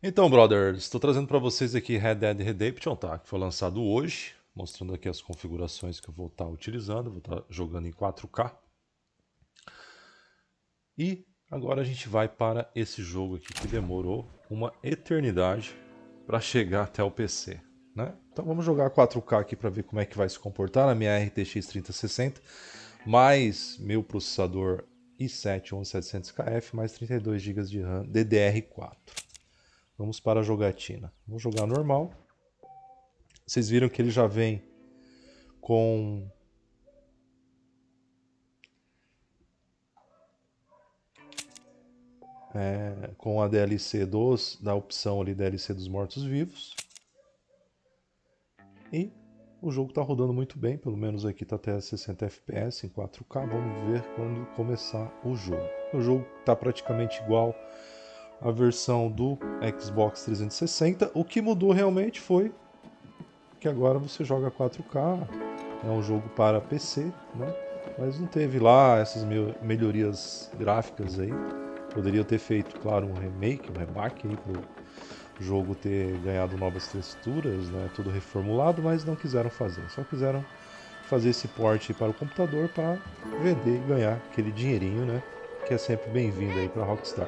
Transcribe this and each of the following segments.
Então, brothers, estou trazendo para vocês aqui Red Dead Redemption, tá? Que foi lançado hoje, mostrando aqui as configurações que eu vou estar utilizando, vou estar jogando em 4K. E agora a gente vai para esse jogo aqui que demorou uma eternidade para chegar até o PC, né? Então vamos jogar 4K aqui para ver como é que vai se comportar na minha RTX 3060, mais meu processador i7 11700KF, mais 32 GB de RAM DDR4. Vamos para a jogatina. Vamos jogar normal. Vocês viram que ele já vem com a DLC da opção ali DLC dos mortos-vivos. E o jogo está rodando muito bem, pelo menos aqui está até 60 FPS em 4K. Vamos ver quando começar o jogo. O jogo está praticamente igual à versão do Xbox 360. O que mudou realmente foi que agora você joga 4K. É um jogo para PC, né? Mas não teve lá essas melhorias gráficas aí. Poderia ter feito, claro, um remake, um rebaque aí para o jogo ter ganhado novas texturas, né? Tudo reformulado, mas não quiseram fazer. Só quiseram fazer esse port para o computador para vender e ganhar aquele dinheirinho, né? Que é sempre bem-vindo aí para Rockstar.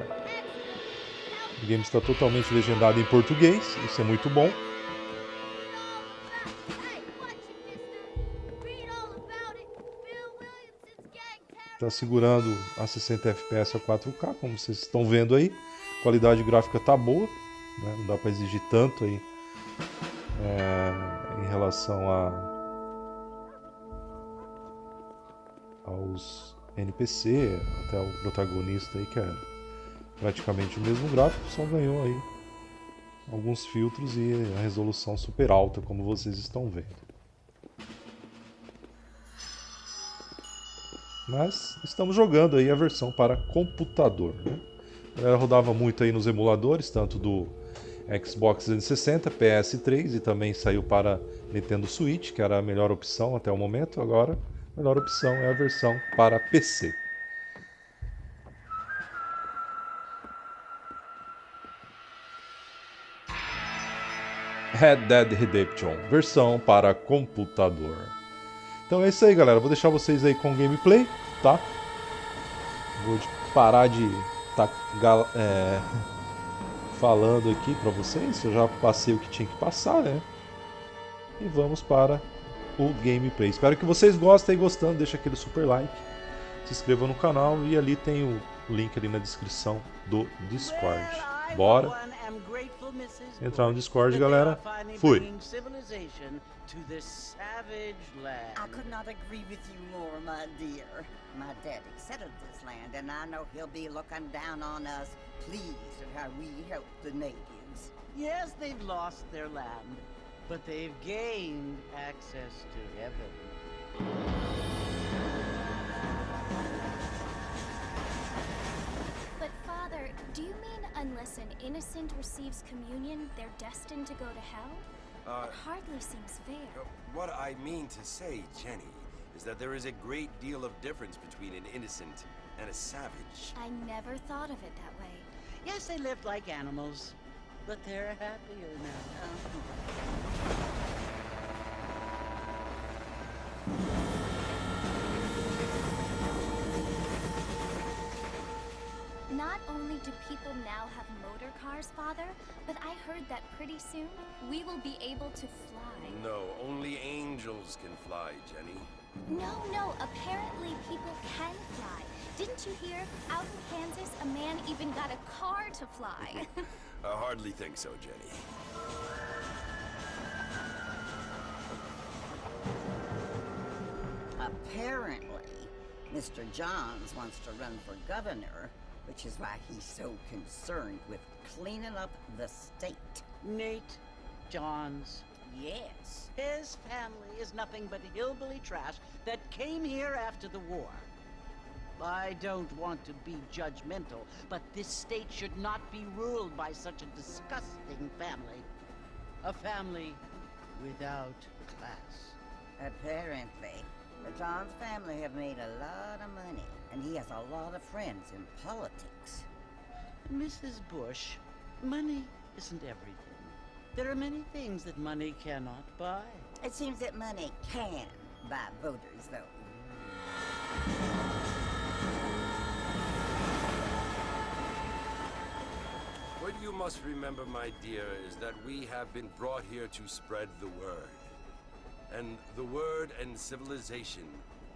O game está totalmente legendado em português, isso é muito bom. Está segurando a 60 FPS a 4K, como vocês estão vendo aí. A qualidade gráfica está boa, né? Não dá para exigir tanto aí em relação aos NPC, até o protagonista aí, que é praticamente o mesmo gráfico, só ganhou aí alguns filtros e a resolução super alta, como vocês estão vendo. Mas estamos jogando aí a versão para computador, né? A galera rodava muito aí nos emuladores, tanto do Xbox 360, PS3 e também saiu para Nintendo Switch, que era a melhor opção até o momento. Agora, a melhor opção é a versão para PC. Red Dead Redemption, versão para computador. Então é isso aí, galera. Vou deixar vocês aí com o gameplay, tá? Vou parar de tá, falando aqui para vocês. Eu já passei o que tinha que passar, né? E vamos para o gameplay. Espero que vocês gostem e gostando, deixa aquele super like, se inscreva no canal e ali tem o link ali na descrição do Discord. Bora entrar no Discord, galera. Fui! I could not agree with you more, my dear. My daddy settled this land, and I know he'll be looking down on us, pleased at how we help the natives. Yes, they've lost their land, but they've gained access to heaven. But Father, do you mean unless an innocent receives communion, they're destined to go to hell? It hardly seems fair. What I mean to say, Jenny, is that there is a great deal of difference between an innocent and a savage. I never thought of it that way. Yes, they lived like animals, but they're happier now. Not only do people now have motor cars, Father, but I heard that pretty soon we will be able to fly. No, only angels can fly, Jenny. No, apparently people can fly. Didn't you hear? Out in Kansas, a man even got a car to fly. I hardly think so, Jenny. Apparently, Mr. Johns wants to run for governor, which is why he's so concerned with cleaning up the state. Nate Johns. Yes. His family is nothing but hillbilly trash that came here after the war. I don't want to be judgmental, but this state should not be ruled by such a disgusting family. A family without class. Apparently. The Johns family have made a lot of money, and he has a lot of friends in politics. Mrs. Bush, money isn't everything. There are many things that money cannot buy. It seems that money can buy voters, though. What you must remember, my dear, is that we have been brought here to spread the word. And the word and civilization,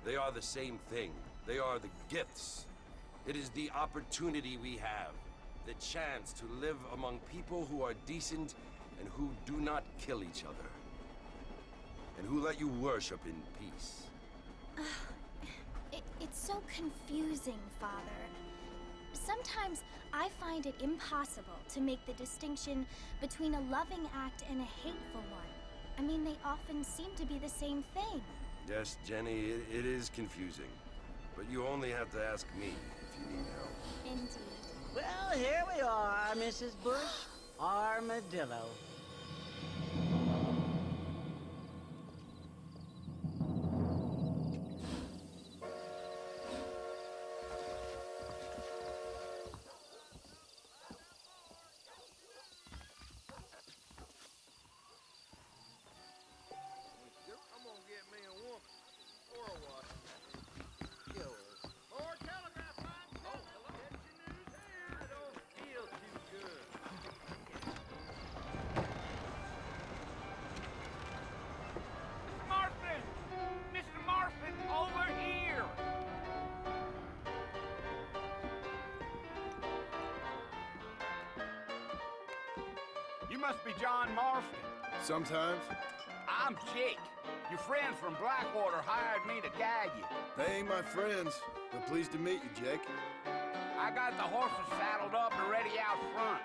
they are the same thing. They are the gifts. It is the opportunity we have, the chance to live among people who are decent and who do not kill each other, and who let you worship in peace. It's so confusing, Father. Sometimes I find it impossible to make the distinction between a loving act and a hateful one. I mean, they often seem to be the same thing. Yes, Jenny, it is confusing. But you only have to ask me if you need help. Indeed. Well, here we are, Mrs. Bush. Armadillo. You must be John Marston. Sometimes. I'm Jake. Your friends from Blackwater hired me to guide you. They ain't my friends, but pleased to meet you, Jake. I got the horses saddled up and ready out front.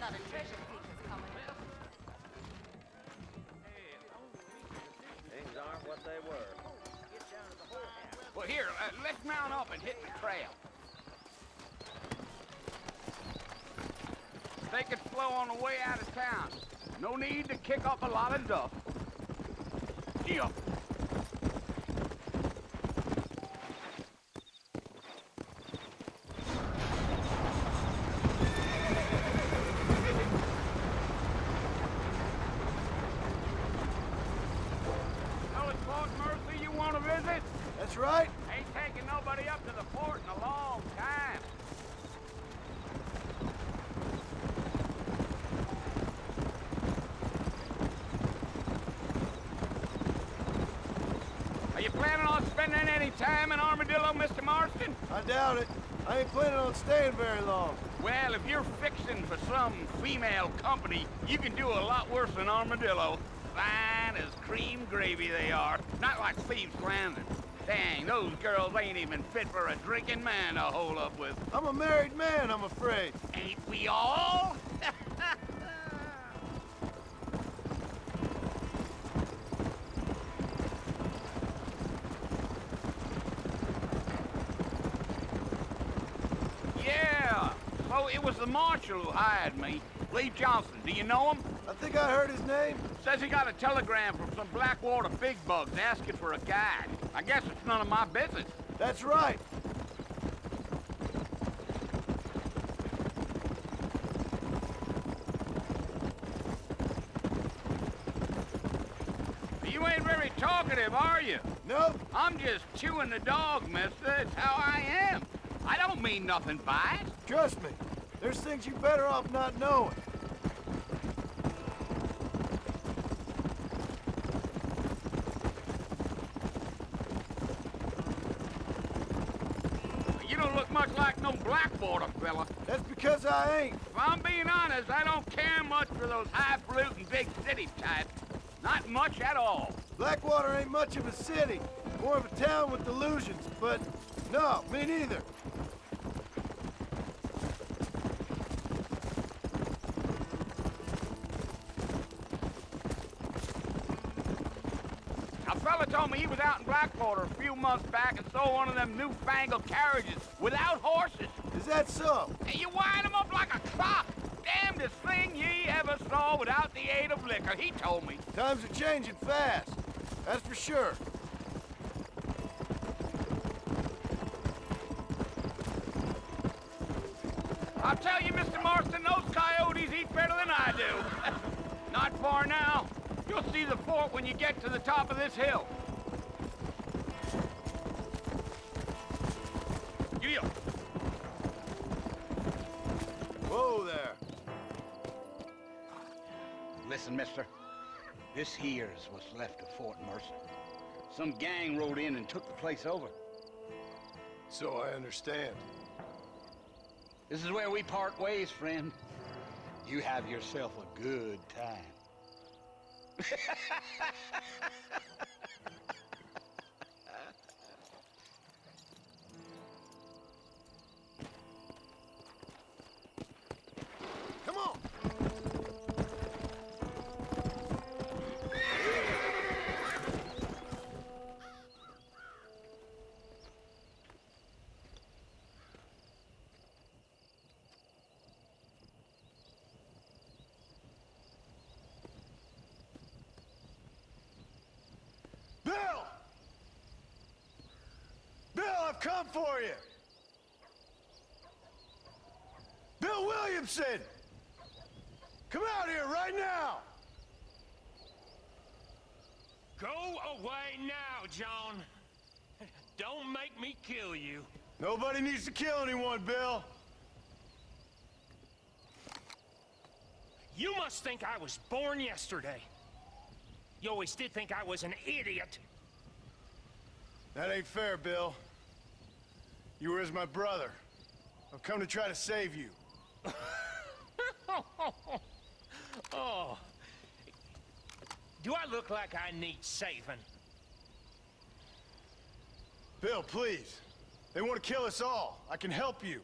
Not a treasure seeker's coming. Things aren't what they were. Well, here, let's mount up and hit the trail. Take it slow on the way out of town. No need to kick up a lot of dust. Yeah. That's right. Ain't taking nobody up to the fort in a long time. Are you planning on spending any time in Armadillo, Mr. Marston? I doubt it. I ain't planning on staying very long. Well, if you're fixing for some female company, you can do a lot worse than Armadillo. Fine as cream gravy they are. Not like Thieves' Landing. Dang, those girls ain't even fit for a drinking man to hole up with. I'm a married man, I'm afraid. Ain't we all? Yeah, so it was the marshal who hired me. Lee Johnson, do you know him? I think I heard his name. Says he got a telegram from some Blackwater big bugs asking for a guide. I guess it's none of my business. That's right. You ain't very talkative, are you? Nope. I'm just chewing the dog, mister. That's how I am. I don't mean nothing by it. Trust me. There's things you better off not knowing. You don't look much like no Blackwater fella. That's because I ain't. If I'm being honest, I don't care much for those highfalutin big city types. Not much at all. Blackwater ain't much of a city. More of a town with delusions, but no, me neither. A fella told me he was out in Blackwater a few months back and saw one of them newfangled carriages without horses. Is that so? And you wind them up like a clock. Damnedest thing ye ever saw without the aid of liquor, he told me. Times are changing fast. That's for sure. I'll tell you, Mr. Marston, those coyotes eat better than I do. Not far now. You'll see the fort when you get to the top of this hill. Giddy up. Whoa there. Listen, mister. This here's what's left of Fort Mercer. Some gang rode in and took the place over. So I understand. This is where we part ways, friend. You have yourself a good time. Come on! Bill! Bill, I've come for you! Bill Williamson! Come out here right now! Go away now, John. Don't make me kill you. Nobody needs to kill anyone, Bill. You must think I was born yesterday. You always did think I was an idiot. That ain't fair, Bill. You were as my brother. I've come to try to save you. Oh. Do I look like I need saving? Bill, please. They want to kill us all. I can help you.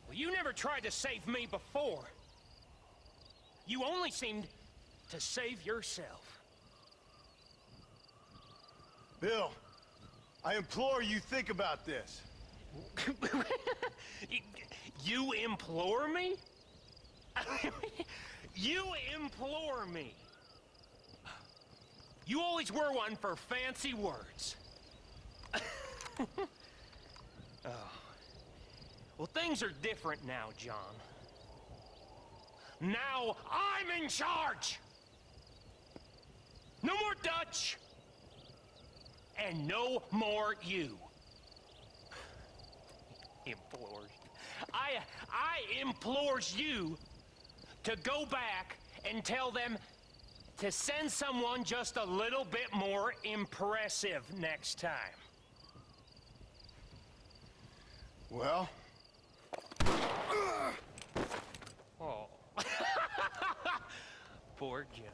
Well, you never tried to save me before. You only seemed to save yourself. Bill, I implore you think about this. You implore me? You implore me. You always were one for fancy words. Oh. Well, things are different now, John. Now I'm in charge! No more Dutch! And no more you. Implores. I implores you to go back and tell them to send someone just a little bit more impressive next time. Well? Oh. Poor John.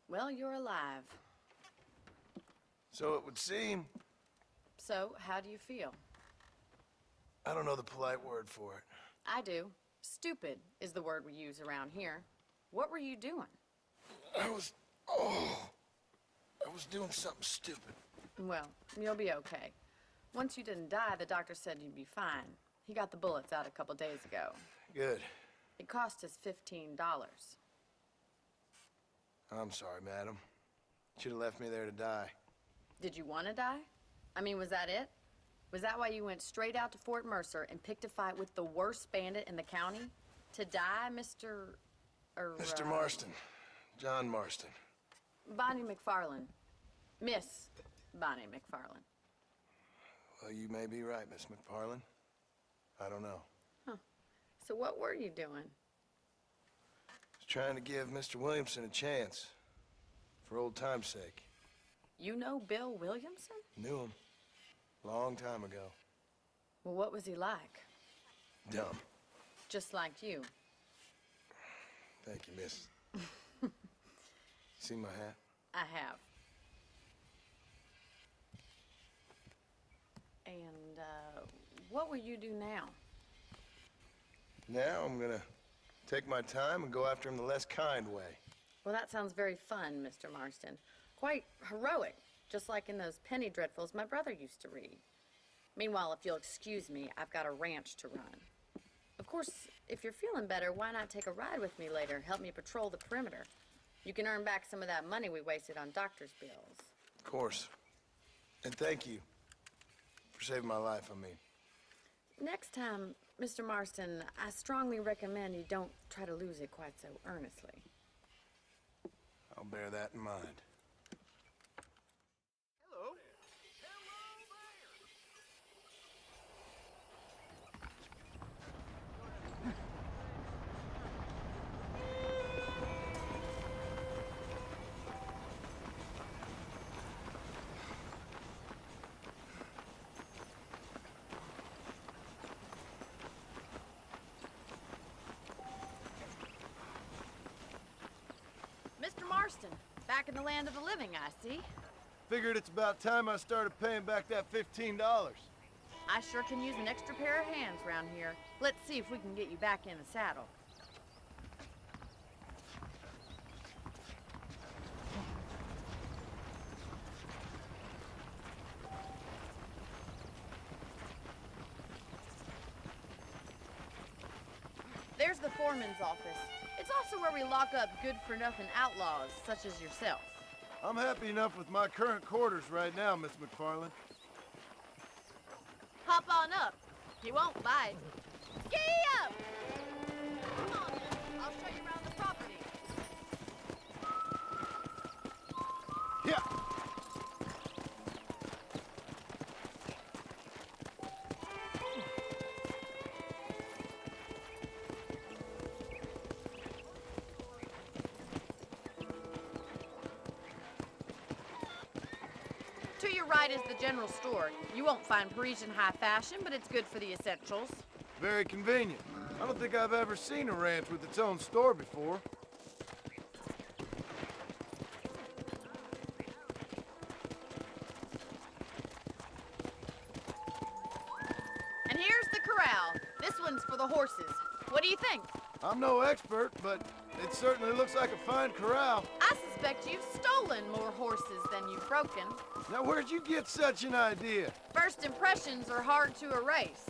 Well, you're alive. So it would seem. So, how do you feel? I don't know the polite word for it. I do. Stupid is the word we use around here. What were you doing? I was doing something stupid. Well, you'll be okay. Once you didn't die, the doctor said you'd be fine. He got the bullets out a couple days ago. Good. It cost us $15. I'm sorry, madam. Should have left me there to die. Did you want to die? I mean, was that it? Was that why you went straight out to Fort Mercer and picked a fight with the worst bandit in the county? To die, Mr. Mr. Marston. John Marston. Bonnie MacFarlane. Miss Bonnie MacFarlane. Well, you may be right, Miss McFarlane. I don't know. So what were you doing? Was trying to give Mr. Williamson a chance. For old time's sake. You know Bill Williamson? Knew him. Long time ago. Well, what was he like? Dumb. Just like you. Thank you, miss. See my hat? I have. And, what will you do now? Now I'm gonna take my time and go after him the less kind way. Well, that sounds very fun, Mr. Marston. Quite heroic, just like in those penny dreadfuls my brother used to read. Meanwhile, if you'll excuse me, I've got a ranch to run. Of course, if you're feeling better, why not take a ride with me later? Help me patrol the perimeter. You can earn back some of that money we wasted on doctor's bills. Of course. And thank you for saving my life, I mean. Next time, Mr. Marston, I strongly recommend you don't try to lose it quite so earnestly. I'll bear that in mind. Hello. Mr. Marston, back in the land of the living, I see. Figured it's about time I started paying back that $15. I sure can use an extra pair of hands around here. Let's see if we can get you back in the saddle. There's the foreman's office. It's also where we lock up good-for-nothing outlaws, such as yourself. I'm happy enough with my current quarters right now, Miss McFarlane. Hop on up. He won't bite. Giddy up! Come on, I'll show you around the property. Yeah. To your right is the general store. You won't find Parisian high fashion, but it's good for the essentials. Very convenient. I don't think I've ever seen a ranch with its own store before. And here's the corral. This one's for the horses. What do you think? I'm no expert, but it certainly looks like a fine corral. I suspect you've stolen more horses than you've broken. Now, where'd you get such an idea? First impressions are hard to erase.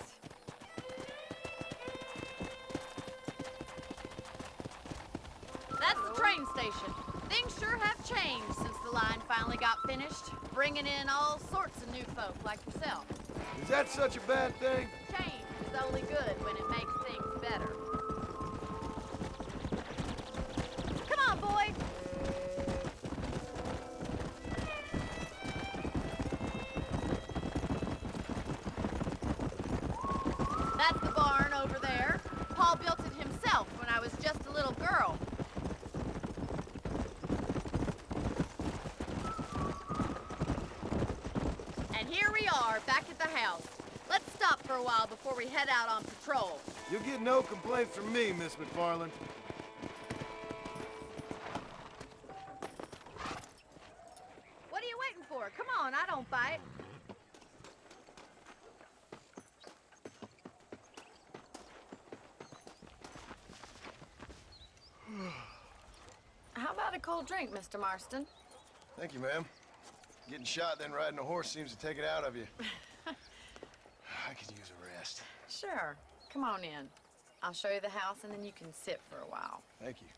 That's the train station. Things sure have changed since the line finally got finished, bringing in all sorts of new folk like yourself. Is that such a bad thing? Change is only good when it makes things better. Come on, boy. That's the barn over there. Paul built it himself when I was just a little girl. And here we are, back at the house. Let's stop for a while before we head out on patrol. You'll get no complaints from me, Miss McFarlane. What are you waiting for? Come on, I don't bite. How about a cold drink, Mr. Marston? Thank you, ma'am. Getting shot, then riding a horse seems to take it out of you. I could use a rest. Sure. Come on in. I'll show you the house and then you can sit for a while. Thank you.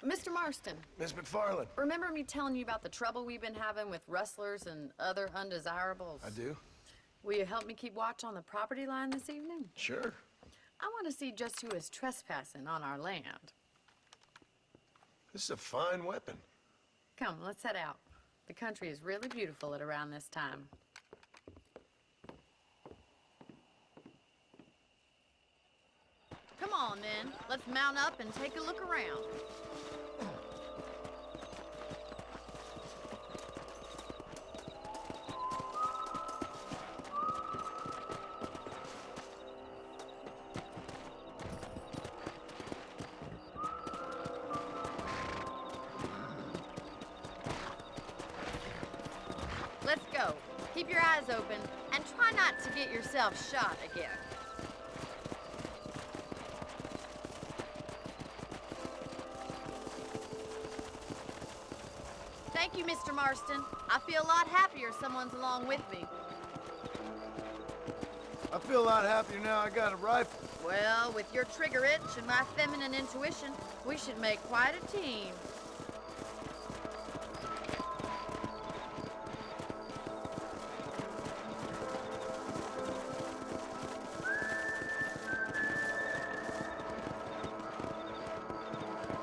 Mr. Marston, Miss McFarlane. remember me telling you about the trouble we've been having with rustlers and other undesirables? I do? Will you help me keep watch on the property line this evening? Sure. I want to see just who is trespassing on our land. This is a fine weapon. Come, let's head out. The country is really beautiful at around this time. Come on, then. Let's mount up and take a look around. Let's go. Keep your eyes open and try not to get yourself shot again. Thank you, Mr. Marston. I feel a lot happier someone's along with me. I feel a lot happier now I got a rifle. Well, with your trigger itch and my feminine intuition, we should make quite a team.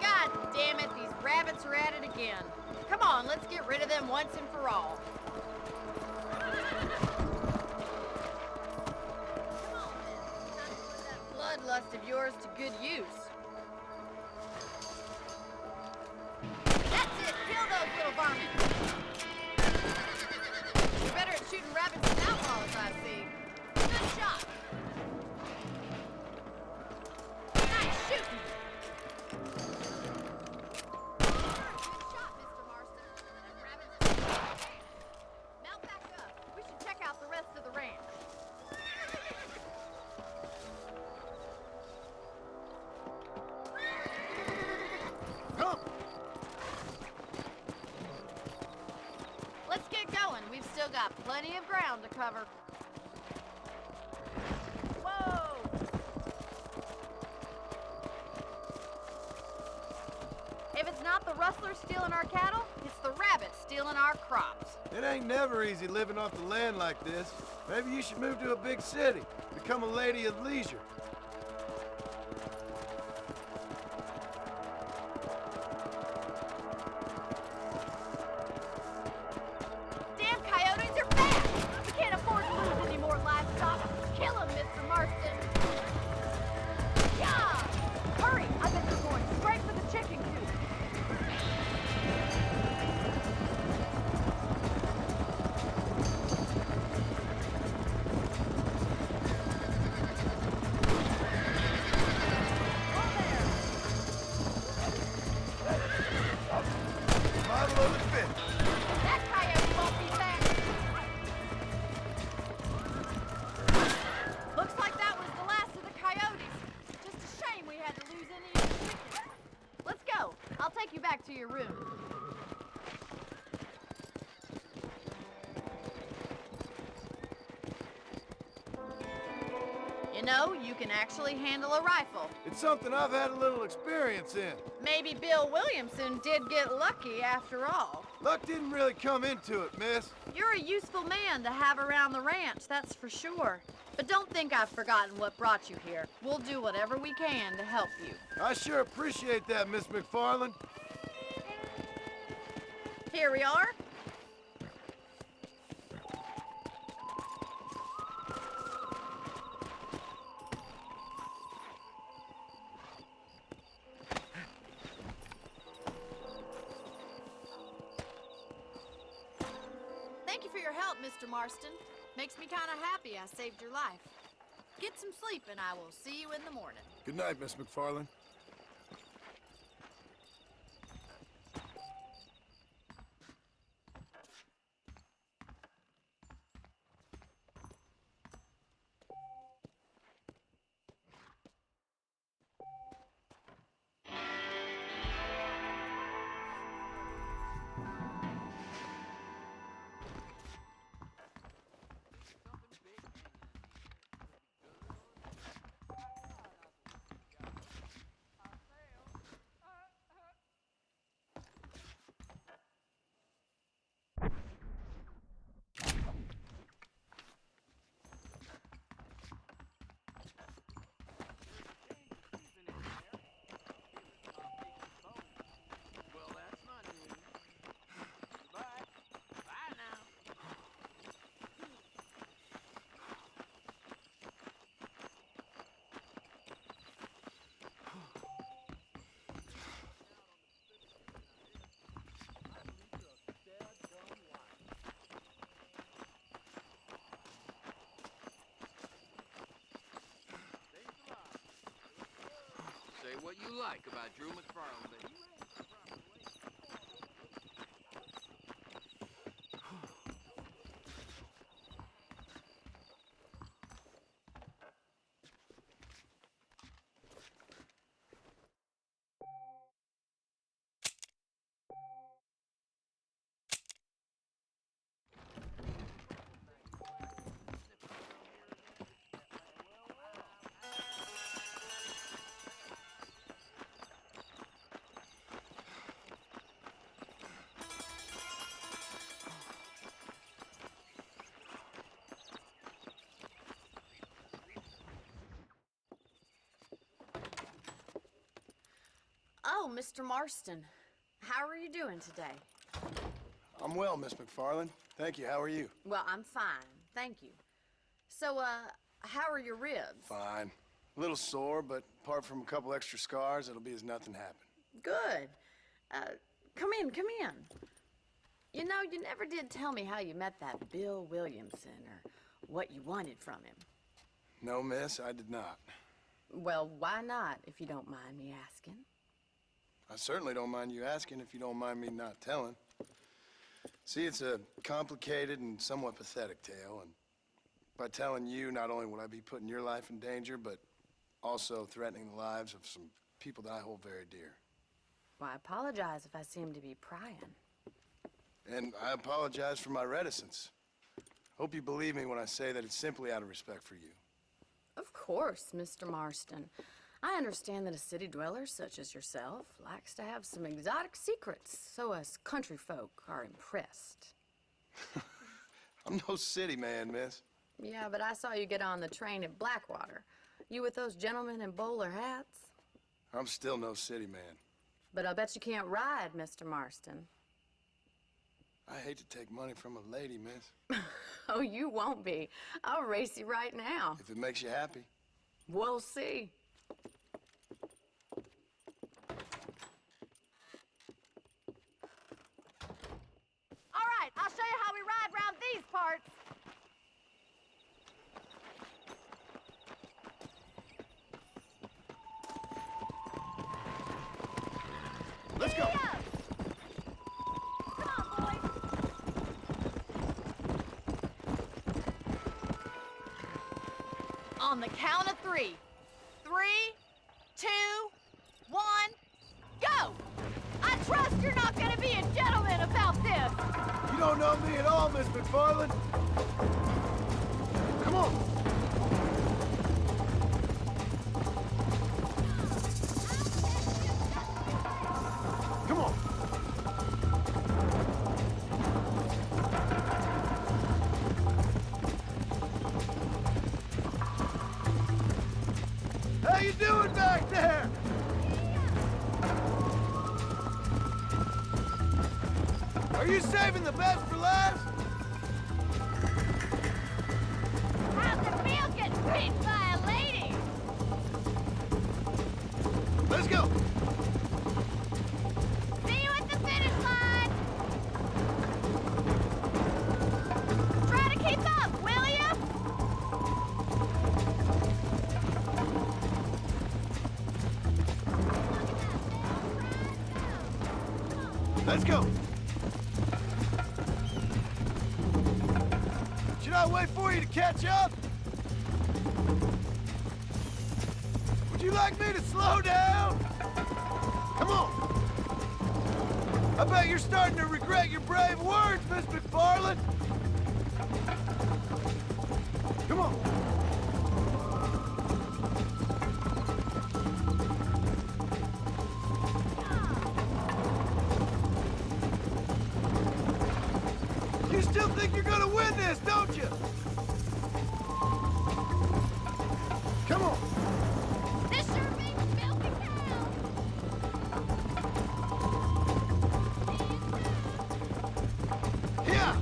God damn it, these rabbits are at it again. Come on, let's get rid of them once and for all. Come on, then. Time to put that bloodlust of yours to good use. That's it! Kill those little varmints! You're better at shooting rabbits than outlaws, I see. Good shot! Nice shooting! Good shot, Mr. Marston. That rabbit's mount back up. We should check out the rest of the ranch. Come! Let's get going. We've still got plenty of ground to cover. Whoa! If it's not the rustlers stealing our cattle, it's the rabbits stealing our crops. It ain't never easy living off the land like this. Maybe you should move to a big city. Become a lady of leisure. Damn coyotes are bad! We can't afford to lose any more livestock. Kill them, Mr. Marston! Yeah! Hurry! I bet they're going straight for the chicken coop. Model of the fish. That coyote won't be back. Looks like that was the last of the coyotes. Just a shame we had to lose any of the chickens. Let's go. I'll take you back to your room. You know, you can actually handle a rifle. It's something I've had a little experience in. Maybe Bill Williamson did get lucky after all. Luck didn't really come into it, miss. You're a useful man to have around the ranch, that's for sure. But don't think I've forgotten what brought you here. We'll do whatever we can to help you. I sure appreciate that, Miss MacFarlane. Here we are. Thank you for your help, Mr. Marston. Makes me kind of happy I saved your life. Get some sleep and I will see you in the morning. Good night, Miss MacFarlane. what you like about Drew MacFarlane, but you ain't Oh, Mr. Marston. How are you doing today? I'm well, Miss MacFarlane. Thank you. How are you? Well, I'm fine. Thank you. So, how are your ribs? Fine. A little sore, but apart from a couple extra scars, it'll be as nothing happened. Good. Come in, come in. You know, you never did tell me how you met that Bill Williamson or what you wanted from him. No, miss, I did not. Well, why not, if you don't mind me asking? I certainly don't mind you asking if you don't mind me not telling. See, it's a complicated and somewhat pathetic tale, and by telling you, not only would I be putting your life in danger, but also threatening the lives of some people that I hold very dear. Well, I apologize if I seem to be prying. And I apologize for my reticence. Hope you believe me when I say that it's simply out of respect for you. Of course, Mr. Marston. I understand that a city dweller such as yourself likes to have some exotic secrets, so us country folk are impressed. I'm no city man, miss. Yeah, but I saw you get on the train at Blackwater. You with those gentlemen in bowler hats? I'm still no city man. But I bet you can't ride, Mr. Marston. I hate to take money from a lady, miss. Oh, you won't be. I'll race you right now. If it makes you happy. We'll see. All right, I'll show you how we ride around these parts. Let's go. Come on, boys. On the count of 3. 3, 2, 1, go! I trust you're not gonna be a gentleman about this. You don't know me at all, Miss MacFarlane. Come on. Come on. How you doing back there? Are you saving the best for last? How's it feel getting beaten by a lady? Let's go. See you at the finish line. Try to keep up, will ya? Let's go. Should I wait for you to catch up? Would you like me to slow down? Come on. I bet you're starting to regret your brave words, Miss MacFarlane. Come on. You still think you're gonna win this, don't you? Come on. This sure makes milky cow. Here.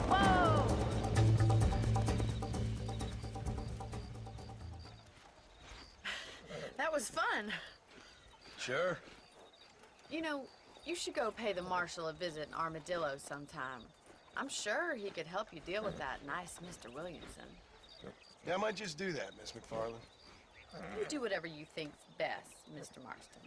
Whoa! That was fun. Sure. You know, you should go pay the marshal a visit in Armadillo sometime. I'm sure he could help you deal with that nice Mr. Williamson. Yeah, I might just do that, Miss MacFarlane. You do whatever you think's best, Mr. Marston.